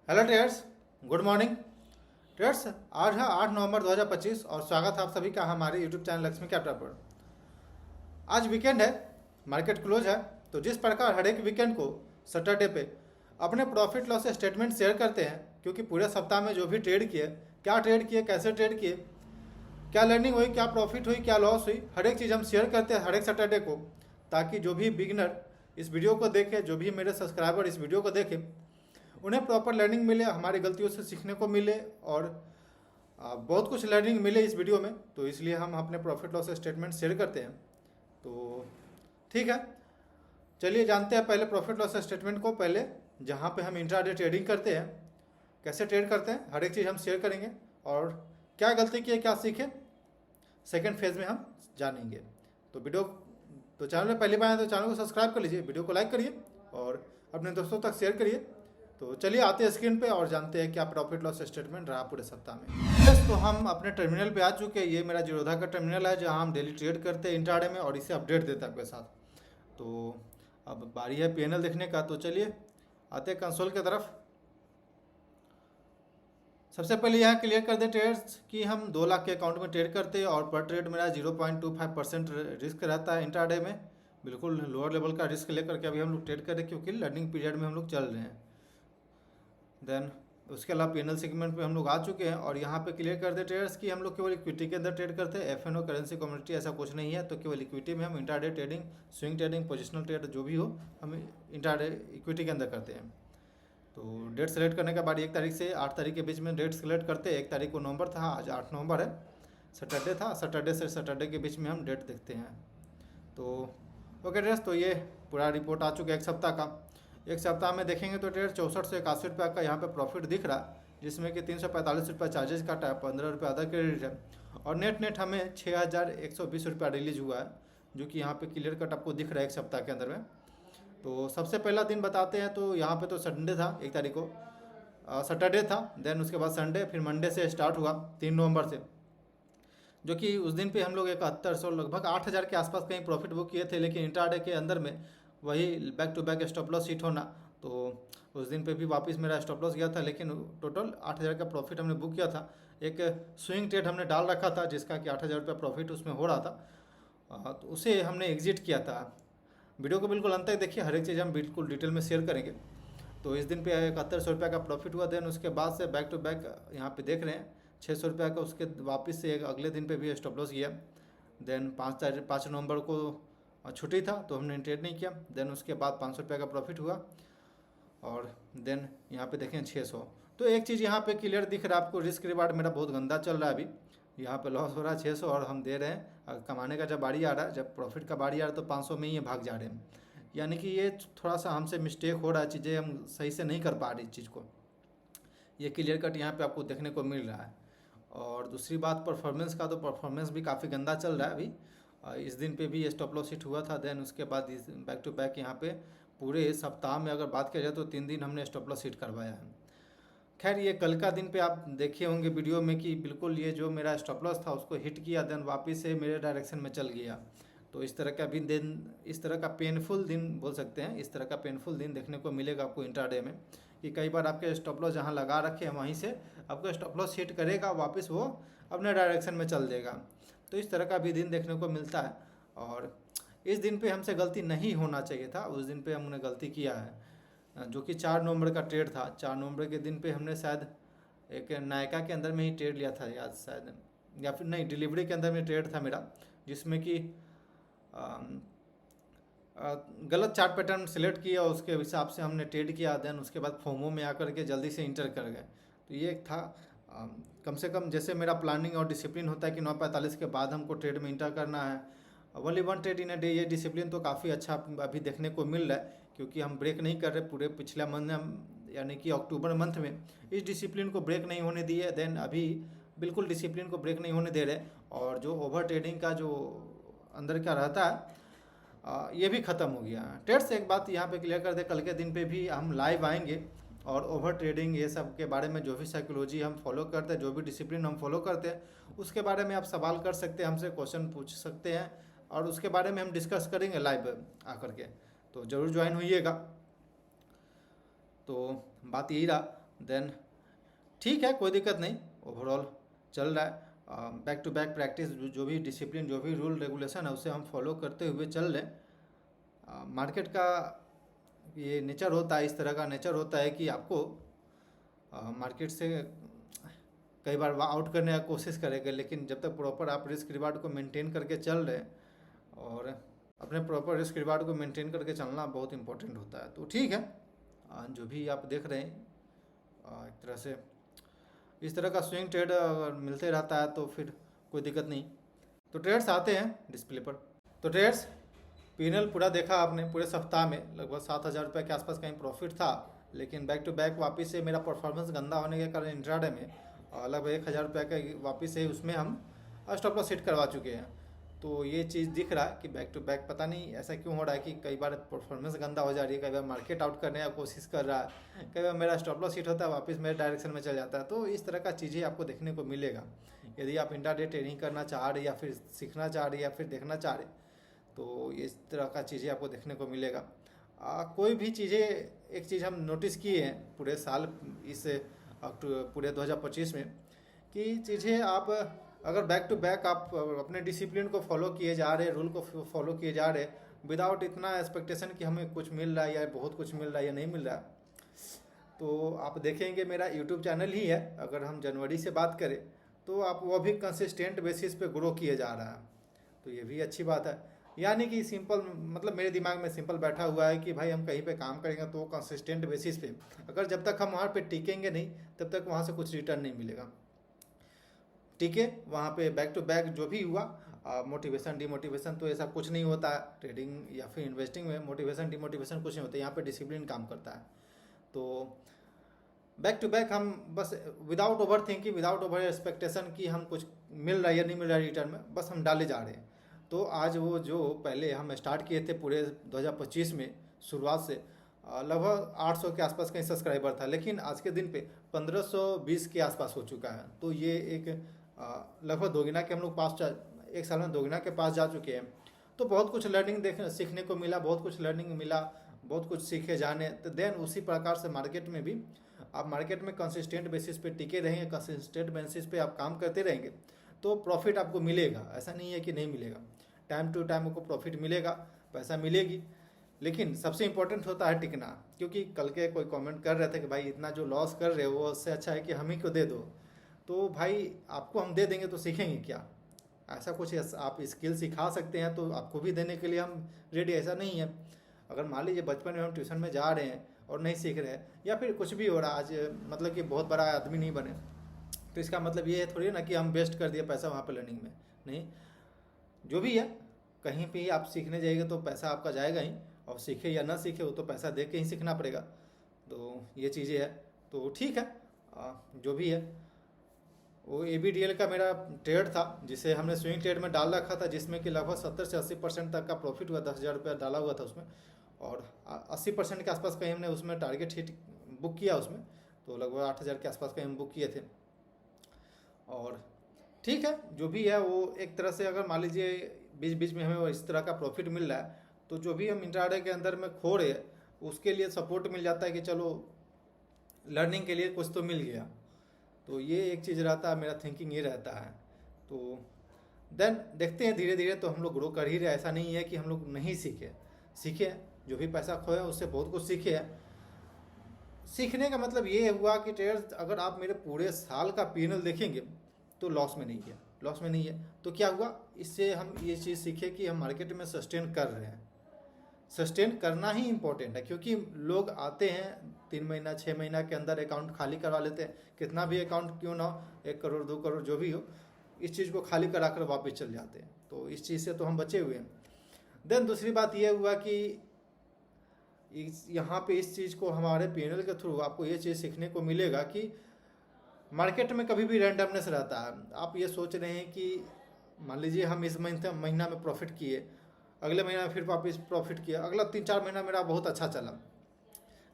Hello traders. Good morning traders. आज है 8 नवंबर 2025 और स्वागत है आप सभी का हमारे यूट्यूब चैनल लक्ष्मी कैपिटल पर। आज वीकेंड है, मार्केट क्लोज है। तो जिस प्रकार हर एक वीकेंड को सैटरडे पे अपने प्रॉफिट लॉस स्टेटमेंट शेयर करते हैं, क्योंकि पूरे सप्ताह में जो भी ट्रेड किए, क्या ट्रेड किए, कैसे ट्रेड किए, क्या लर्निंग हुई, क्या प्रॉफिट हुई, क्या लॉस हुई, हर एक चीज़ हम शेयर करते हैं हर एक सैटरडे को, ताकि जो भी बिगिनर इस वीडियो को देखे, जो भी मेरे सब्सक्राइबर इस वीडियो को देखें, उन्हें प्रॉपर लर्निंग मिले, हमारी गलतियों से सीखने को मिले और बहुत कुछ लर्निंग मिले इस वीडियो में। तो इसलिए हम अपने प्रॉफिट लॉस स्टेटमेंट शेयर करते हैं। तो ठीक है, चलिए जानते हैं पहले प्रॉफिट लॉस स्टेटमेंट को। पहले जहाँ पे हम इंट्राडे ट्रेडिंग करते हैं, कैसे ट्रेड करते हैं, हर एक चीज़ हम शेयर करेंगे और क्या गलती की है, क्या सीखे, सेकेंड फेज में हम जानेंगे। तो वीडियो तो चैनल में पहली बार आए तो चैनल को सब्सक्राइब कर लीजिए, वीडियो को लाइक करिए और अपने दोस्तों तक शेयर करिए। तो चलिए आते हैं स्क्रीन पे और जानते हैं क्या प्रॉफिट लॉस स्टेटमेंट रहा पूरे सप्ताह में। बस तो हम अपने टर्मिनल पे आ चुके हैं। ये मेरा जीरोधा का टर्मिनल है जहां हम डेली ट्रेड करते हैं इंट्राडे में और इसे अपडेट देता है आपके साथ। तो अब बारी है पीएनएल देखने का। तो चलिए आते हैं कंसोल की तरफ। सबसे पहले यहाँ क्लियर कर दे ट्रेड्स कि हम 2 लाख के अकाउंट में ट्रेड करते हैं और पर ट्रेड मेरा 0.25% रिस्क रहता है इंट्राडे में। बिल्कुल लोअर लेवल का रिस्क लेकर के अभी हम लोग ट्रेड कर रहे हैं, क्योंकि लर्निंग पीरियड में हम लोग चल रहे हैं। देन उसके अलावा पीएनएल सेगमेंट पे हम लोग आ चुके हैं और यहाँ पे क्लियर कर दे ट्रेडर्स कि हम लोग केवल इक्विटी के अंदर ट्रेड करते हैं। एफएनओ करेंसी कम्युनिटी ऐसा कुछ नहीं है। तो केवल इक्विटी में हम intraday trading, swing trading, positional trade जो भी हो, हम इंट्राडे इक्विटी के अंदर करते हैं। तो डेट सेलेक्ट करने के बाद 1 तारीख से 8 तारीख के बीच में डेट सेलेक्ट करते हैं। 1 तारीख को नवंबर था, आज 8 नवंबर है, सैटरडे था। सैटरडे से सैटरडे के बीच में हम डेट देखते हैं। तो ओके ट्रेडर्स, तो ये पूरा रिपोर्ट आ चुका है एक सप्ताह का। एक सप्ताह में देखेंगे तो ट्रेड 6481 का यहाँ पे प्रॉफिट दिख रहा है, जिसमें कि 345 चार्जेस काटा है, 15 अदर क्रेडिट है और नेट हमें 6120 रिलीज हुआ है, जो कि यहाँ पे क्लियर कट आपको दिख रहा है एक सप्ताह के अंदर में। तो सबसे पहला दिन बताते हैं। तो यहाँ पे तो संडे था, 1 तारीख को सैटरडे था। देन उसके बाद संडे, फिर मंडे से स्टार्ट हुआ 3 नवंबर से, जो कि उस दिन पे हम लोग 7100 लगभग 8000 के आसपास कहीं प्रॉफिट बुक किए थे। लेकिन इंट्राडे के अंदर में वही back to back stop loss hit होना, तो उस दिन पे भी वापस मेरा स्टॉप लॉस गया था। लेकिन टोटल 8000 का प्रॉफिट हमने बुक किया था। एक स्विंग ट्रेड हमने डाल रखा था जिसका कि 8000 प्रॉफिट उसमें हो रहा था, तो उसे हमने एग्जिट किया था। वीडियो को बिल्कुल अंत तक देखिए, हर एक चीज़ हम बिल्कुल डिटेल में शेयर करेंगे। तो इस दिन पे 7100 का प्रॉफिट हुआ। देन उसके बाद से बैक टू बैक यहाँ पे देख रहे हैं 600 का, उसके वापस से एक अगले दिन पे भी स्टॉप लॉस गया। देन 5 नवंबर को छुट्टी था तो हमने ट्रेड नहीं किया। देन उसके बाद 500 का प्रॉफिट हुआ और देन यहाँ पे देखें 600। तो एक चीज़ यहाँ पे क्लियर दिख रहा है आपको, रिस्क रिवार्ड मेरा बहुत गंदा चल रहा है अभी। यहाँ पे लॉस हो रहा है 600 और हम दे रहे हैं। कमाने का जब बारी आ रहा है, जब प्रॉफिट का बारी आ रहा है तो 500 में ही भाग जा रहे हैं। यानी कि ये थोड़ा सा हमसे मिस्टेक हो रहा है, चीज़ें हम सही से नहीं कर पा रही इस चीज़ को। ये क्लियर कट यहाँ पे आपको देखने को मिल रहा है। और दूसरी बात परफॉर्मेंस का, तो परफॉर्मेंस भी काफ़ी गंदा चल रहा है अभी। इस दिन पे भी स्टॉप लॉस हिट हुआ था। देन उसके बाद बैक टू बैक यहाँ पे पूरे सप्ताह में अगर बात किया जाए तो 3 दिन हमने स्टॉप लॉस हिट करवाया है। खैर ये कल का दिन पे आप देखे होंगे वीडियो में कि बिल्कुल ये जो मेरा स्टॉप लॉस था उसको हिट किया, देन वापस से मेरे डायरेक्शन में चल गया। तो इस तरह का भी दिन, इस तरह का पेनफुल दिन बोल सकते हैं, इस तरह का पेनफुल दिन देखने को मिलेगा आपको इंट्राडे में, कि कई बार आपके स्टॉप लॉस जहाँ लगा रखे हैं वहीं से आपको स्टॉप लॉस हिट करेगा, वापस वो अपने डायरेक्शन में चल देगा। तो इस तरह का भी दिन देखने को मिलता है। और इस दिन पे हमसे गलती नहीं होना चाहिए था, उस दिन पे हमने गलती किया है, जो कि 4 नवंबर का ट्रेड था। 4 नवंबर के दिन पे हमने शायद एक नायका के अंदर में ही ट्रेड लिया था याद शायद, या फिर नहीं, डिलीवरी के अंदर में ट्रेड था मेरा, जिसमें कि गलत चार्ट पैटर्न सेलेक्ट किया, उसके हिसाब से हमने ट्रेड किया। देन उसके बाद फोमो में आकर के जल्दी से इंटर कर गए। तो ये एक था, कम से कम जैसे मेरा प्लानिंग और डिसिप्लिन होता है कि 9:45 के बाद हमको ट्रेड में इंटर करना है, only 1 trade in a day, ये डिसिप्लिन तो काफ़ी अच्छा अभी देखने को मिल रहा है, क्योंकि हम ब्रेक नहीं कर रहे पूरे पिछला मंथ, यानी कि अक्टूबर मंथ में इस डिसिप्लिन को ब्रेक नहीं होने दिए। देन अभी बिल्कुल डिसिप्लिन को ब्रेक नहीं होने दे रहे। और जो ओवर ट्रेडिंग का जो अंदर का रहता है, ये भी ख़त्म हो गया। ट्रेड से एक बात यहाँ पे क्लियर कर दे, कल के दिन पे भी हम लाइव आएंगे और ओवर ट्रेडिंग ये सब के बारे में, जो भी साइकोलॉजी हम फॉलो करते हैं, जो भी डिसिप्लिन हम फॉलो करते हैं, उसके बारे में आप सवाल कर सकते हैं, हमसे क्वेश्चन पूछ सकते हैं और उसके बारे में हम डिस्कस करेंगे लाइव आकर के। तो ज़रूर ज्वाइन होइएगा। तो बात यही रहा। देन ठीक है, कोई दिक्कत नहीं, ओवरऑल चल रहा है। बैक टू बैक प्रैक्टिस, जो भी डिसिप्लिन, जो भी रूल रेगुलेशन है उसे हम फॉलो करते हुए चल रहे। मार्केट का ये नेचर होता है, इस तरह का नेचर होता है कि आपको मार्केट से कई बार आउट करने का कोशिश करेंगे, लेकिन जब तक प्रॉपर आप रिस्क रिवार्ड को मेंटेन करके चल रहे हैं, और अपने प्रॉपर रिस्क रिवार्ड को मेंटेन करके चलना बहुत इंपॉर्टेंट होता है। तो ठीक है, जो भी आप देख रहे हैं एक तरह से इस तरह का स्विंग ट्रेड अगर मिलते रहता है तो फिर कोई दिक्कत नहीं। तो ट्रेड्स आते हैं डिस्प्ले पर। तो ट्रेड्स पीएनएल पूरा देखा आपने, पूरे सप्ताह में लगभग 7,000 रुपये के आसपास कहीं प्रॉफिट था, लेकिन बैक टू बैक वापस से मेरा परफॉर्मेंस गंदा होने के कारण इंट्राडे में लगभग 1,000 रुपये का वापस से उसमें हम स्टॉप लॉस हिट करवा चुके हैं। तो ये चीज़ दिख रहा है कि बैक टू बैक पता नहीं ऐसा क्यों हो रहा है कि कई बार परफॉर्मेंस गंदा हो जा रही है, कई बार मार्केट आउट करने का कोशिश कर रहा है, कई बार मेरा स्टॉप लॉस हिट होता है वापस मेरे डायरेक्शन में चल जाता है। तो इस तरह का चीज़ें आपको देखने को मिलेगा। यदि आप इंट्राडे ट्रेडिंग करना चाह रहे या फिर सीखना चाह रहे या फिर देखना चाह रहे, तो इस तरह का चीज़ें आपको देखने को मिलेगा। कोई भी चीज़ें, एक चीज़ हम नोटिस किए हैं पूरे साल, इस पूरे 2025 में, कि चीज़ें आप अगर बैक टू बैक आप अपने डिसिप्लिन को फॉलो किए जा रहे, रूल को फॉलो किए जा रहे, विदाउट इतना एक्सपेक्टेशन कि हमें कुछ मिल रहा है या बहुत कुछ मिल रहा है या नहीं मिल रहा है, तो आप देखेंगे मेरा यूट्यूब चैनल ही है, अगर हम जनवरी से बात करें तो आप वो भी कंसिस्टेंट बेसिस पे ग्रो किए जा रहा है। तो ये भी अच्छी बात है। यानी कि सिंपल, मतलब मेरे दिमाग में सिंपल बैठा हुआ है कि भाई हम कहीं पे काम करेंगे तो कंसिस्टेंट बेसिस पे, अगर जब तक हम वहाँ पे टिकेंगे नहीं तब तक वहाँ से कुछ रिटर्न नहीं मिलेगा। ठीक है, वहाँ पे बैक टू बैक जो भी हुआ, मोटिवेशन डिमोटिवेशन तो ऐसा कुछ नहीं होता है ट्रेडिंग या फिर इन्वेस्टिंग में। मोटिवेशन डिमोटिवेशन कुछ नहीं होता, यहाँ पे डिसिप्लिन काम करता है। तो बैक टू बैक हम बस without over thinking, without over expectation कि हम कुछ मिल रहा है या नहीं मिल रहा है रिटर्न में, बस हम डाले जा रहे हैं। तो आज वो जो पहले हम स्टार्ट किए थे पूरे 2025 में शुरुआत से, लगभग 800 के आसपास कहीं सब्सक्राइबर था, लेकिन आज के दिन पे 1520 के आसपास हो चुका है। तो ये एक लगभग दोगुना के हम लोग पास, एक साल में दोगुना के पास जा चुके हैं। तो बहुत कुछ लर्निंग सीखने को मिला, बहुत कुछ लर्निंग मिला, बहुत कुछ सीखे जाने। तो देन उसी प्रकार से मार्केट में भी आप मार्केट में कंसिस्टेंट बेसिस पे टिके रहेंगे, कंसिस्टेंट बेसिस पे आप काम करते रहेंगे तो प्रॉफिट आपको मिलेगा। ऐसा नहीं है कि नहीं मिलेगा, टाइम टू टाइम आपको प्रॉफिट मिलेगा, पैसा मिलेगी। लेकिन सबसे इम्पोर्टेंट होता है टिकना, क्योंकि कल के कोई कमेंट कर रहे थे कि भाई इतना जो लॉस कर रहे हो वो उससे अच्छा है कि हम ही को दे दो। तो भाई आपको हम दे देंगे तो सीखेंगे क्या? ऐसा कुछ आप स्किल सिखा सकते हैं तो आपको भी देने के लिए हम रेडी, ऐसा नहीं है। अगर मान लीजिए बचपन में हम ट्यूशन में जा रहे हैं और नहीं सीख रहे हैं, या फिर कुछ भी हो रहा आज, मतलब कि बहुत बड़ा आदमी नहीं बने, तो इसका मतलब ये है थोड़ी ना कि हम वेस्ट कर दिए पैसा वहाँ पे लर्निंग में। नहीं, जो भी है कहीं भी आप सीखने जाइएगा तो पैसा आपका जाएगा ही, और सीखे या ना सीखे वो तो पैसा दे के ही सीखना पड़ेगा। तो ये चीज़ें है। तो ठीक है, जो भी है वो ABDL का मेरा ट्रेड था जिसे हमने स्विंग ट्रेड में डाल रखा था, जिसमें कि लगभग 70 से 80% तक का प्रॉफिट हुआ। 10,000 रुपया डाला हुआ था उसमें, और 80% के आसपास कहीं हमने उसमें टारगेट हिट बुक किया उसमें, तो लगभग 8,000 के आसपास कहीं हम बुक किए थे। और ठीक है, जो भी है वो एक तरह से अगर मान लीजिए बीच बीच में हमें इस तरह का प्रॉफिट मिल रहा है, तो जो भी हम इंट्राडे के अंदर में खो रहे हैं उसके लिए सपोर्ट मिल जाता है कि चलो लर्निंग के लिए कुछ तो मिल गया। तो ये एक चीज़ रहता है, मेरा थिंकिंग ये रहता है। तो देन देखते हैं धीरे धीरे तो हम लोग ग्रो कर ही रहे। ऐसा नहीं है कि हम लोग नहीं सीखे, जो भी पैसा खोया उससे बहुत कुछ सीखे हैं। सीखने का मतलब ये हुआ कि ट्रेडर्स, अगर आप मेरे पूरे साल का पीएनएल देखेंगे तो लॉस में नहीं है। तो क्या हुआ, इससे हम ये चीज़ सीखे कि हम मार्केट में सस्टेन कर रहे हैं। सस्टेन करना ही इम्पोर्टेंट है, क्योंकि लोग आते हैं 3 महीना 6 महीना के अंदर अकाउंट खाली करवा लेते हैं, कितना भी अकाउंट क्यों ना हो, 1 करोड़ 2 करोड़ जो भी हो, इस चीज़ को खाली करा कर वापस चल जाते हैं। तो इस चीज़ से तो हम बचे हुए हैं। देन दूसरी बात यह हुआ कि यहाँ पे इस चीज़ को हमारे पीएनएल के थ्रू आपको ये चीज़ सीखने को मिलेगा कि मार्केट में कभी भी रैंडमनेस रहता है। आप ये सोच रहे हैं कि मान लीजिए हम इस महीना में प्रॉफिट किए, अगले महीना में फिर वापस प्रॉफिट किया, अगला 3-4 महीना मेरा बहुत अच्छा चला।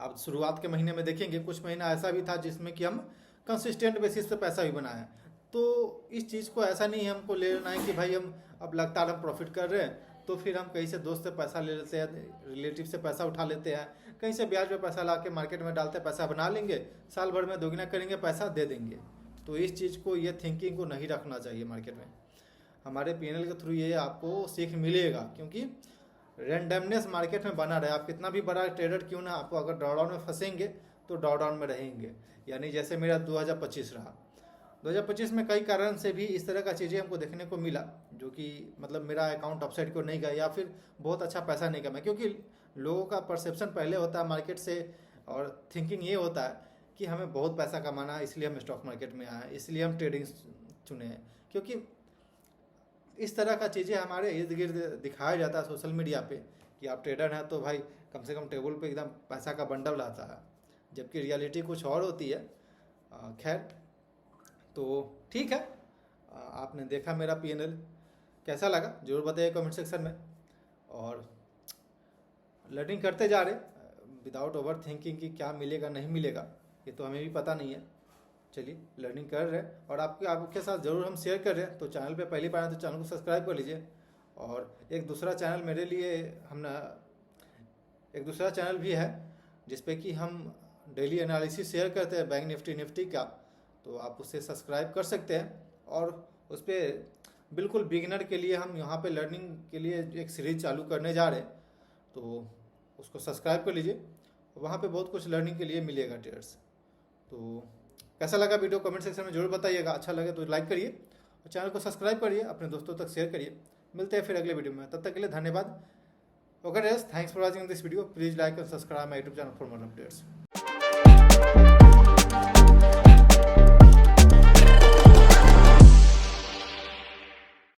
अब शुरुआत के महीने में देखेंगे कुछ महीना ऐसा भी था जिसमें कि हम कंसिस्टेंट बेसिस पे पैसा भी बनाया। तो इस चीज़ को ऐसा नहीं है हमको ले लेना है कि भाई हम अब लगातार हम प्रॉफिट कर रहे हैं तो फिर हम कहीं से दोस्त से पैसा ले लेते हैं, रिलेटिव से पैसा उठा लेते हैं, कहीं से ब्याज पे पैसा ला के मार्केट में डालते पैसा बना लेंगे, साल भर में दोगुना करेंगे, पैसा दे देंगे। तो इस चीज़ को, ये थिंकिंग को नहीं रखना चाहिए मार्केट में। हमारे पीएनएल के थ्रू ये आपको सीख मिलेगा, क्योंकि रैंडमनेस मार्केट में बना रहे। आप कितना भी बड़ा ट्रेडर क्यों ना, आपको अगर ड्रॉडाउन में फंसेंगे तो ड्रॉडाउन में रहेंगे। यानी जैसे मेरा 2025 रहा, 2025 में कई कारण से भी इस तरह का चीज़ें हमको देखने को मिला, जो कि मतलब मेरा अकाउंट अपसाइड को नहीं गया या फिर बहुत अच्छा पैसा नहीं कमाया। क्योंकि लोगों का परसेप्शन पहले होता है मार्केट से, और थिंकिंग ये होता है कि हमें बहुत पैसा कमाना है, इसलिए हम स्टॉक मार्केट में आए, इसलिए हम ट्रेडिंग चुने हैं। क्योंकि इस तरह का चीज़ें हमारे इर्द गिर्द दिखाया जाता है सोशल मीडिया पे कि आप ट्रेडर हैं तो भाई कम से कम टेबल पे एकदम पैसा का बंडल रहता है, जबकि रियलिटी कुछ और होती है। खैर, तो ठीक है, आपने देखा मेरा पीएनएल, कैसा लगा जरूर बताइए कमेंट सेक्शन में। और लर्निंग करते जा रहे विदाउट ओवर थिंकिंग कि क्या मिलेगा नहीं मिलेगा, ये तो हमें भी पता नहीं है। चलिए लर्निंग कर रहे हैं और आपके साथ ज़रूर हम शेयर कर रहे हैं। तो चैनल पे पहली बार है तो चैनल को सब्सक्राइब कर लीजिए। और एक दूसरा चैनल मेरे लिए एक दूसरा चैनल भी है जिस पे कि हम डेली एनालिसिस शेयर करते हैं बैंक निफ्टी का, तो आप उससे सब्सक्राइब कर सकते हैं। और उस पर बिल्कुल बिगिनर के लिए हम यहाँ पे लर्निंग के लिए एक सीरीज चालू करने जा रहे हैं, तो उसको सब्सक्राइब कर लीजिए। वहाँ पे बहुत कुछ लर्निंग के लिए मिलेगा ट्रेडर्स। तो कैसा लगा वीडियो कमेंट सेक्शन में जरूर बताइएगा। अच्छा लगे तो लाइक करिए और चैनल को सब्सक्राइब करिए, अपने दोस्तों तक शेयर करिए। मिलते हैं फिर अगले वीडियो में, तब तक के लिए धन्यवाद। Okay guys, thanks for watching this video. Please like and subscribe my YouTube channel for more updates.